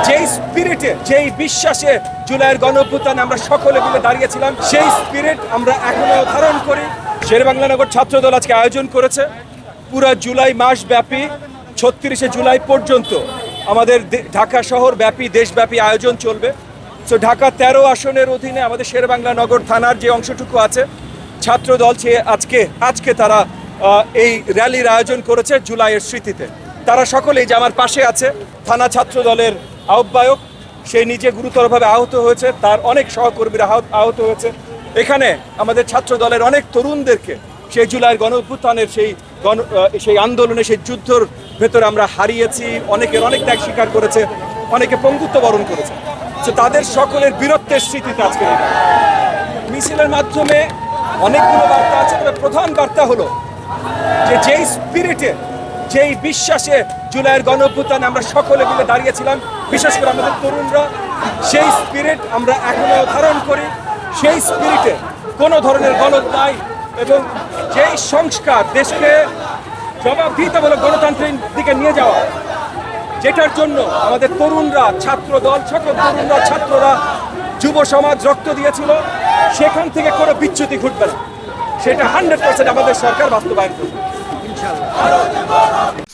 যেই স্পিরিটে, যেই বিশ্বাসে জুলাইয়ের গণঅভ্যুত্থানে আমরা সকলে মিলে দাঁড়িয়েছিলাম, সেই স্পিরিট আমরা এখনো ধারণ করি। শেরেবাংলানগর ছাত্রদল আজকে আয়োজন করেছে পুরো জুলাই মাস ব্যাপী ৩৬শে জুলাই পর্যন্ত আমাদের ঢাকা শহর ব্যাপী দেশব্যাপী আয়োজন চলবে। তো ঢাকা ১৩ আসনের অধীনে আমাদের শেরেবাংলানগর থানার যে অংশটুকু আছে, ছাত্রদল আজকে তারা এই র্যালির আয়োজন করেছে জুলাইয়ের স্মৃতিতে। তারা সকলেই যে আমার পাশে আছে থানা ছাত্র দলের আহ্বায়ক, সে নিজে গুরুতরভাবে আহত হয়েছে, তার অনেক সহকর্মীরা আহত হয়েছে। এখানে আমাদের ছাত্র দলের অনেক তরুণদেরকে সেই জুলাইয়ের গণঅভ্যুত্থানের সেই আন্দোলনে, সেই যুদ্ধর ভেতরে আমরা হারিয়েছি। অনেকের অনেক ত্যাগ স্বীকার করেছে, অনেকে পঙ্গুত্ব বরণ করেছে। তো তাদের সকলের বীরত্বের স্মৃতিতে আজকে মিছিলের মাধ্যমে অনেকগুলো বার্তা আছে, তবে প্রধান বার্তা হলো যেই স্পিরিটে, যেই বিশ্বাসে জুলাইয়ের গণঅভ্যুত্থানে আমরা সকলে মিলে দাঁড়িয়েছিলাম, বিশেষ করে আমাদের তরুণরা, সেই স্পিরিট আমরা এখনো ধারণ করি। সেই স্পিরিটে কোনো ধরনের গলত নাই এবং যেই সংস্কার দেশকে জবাবদিহিতামূলক গণতান্ত্রিক দিকে নিয়ে যাওয়া, যেটার জন্য আমাদের তরুণরা, ছাত্রদল, সকল তরুণরা, ছাত্ররা, যুব সমাজ রক্ত দিয়েছিল, সেখান থেকে কোনো বিচ্যুতি ঘটবে না। সেটা 100% আমাদের সরকার বাস্তবায়ন করবে ইনশাআল্লাহ।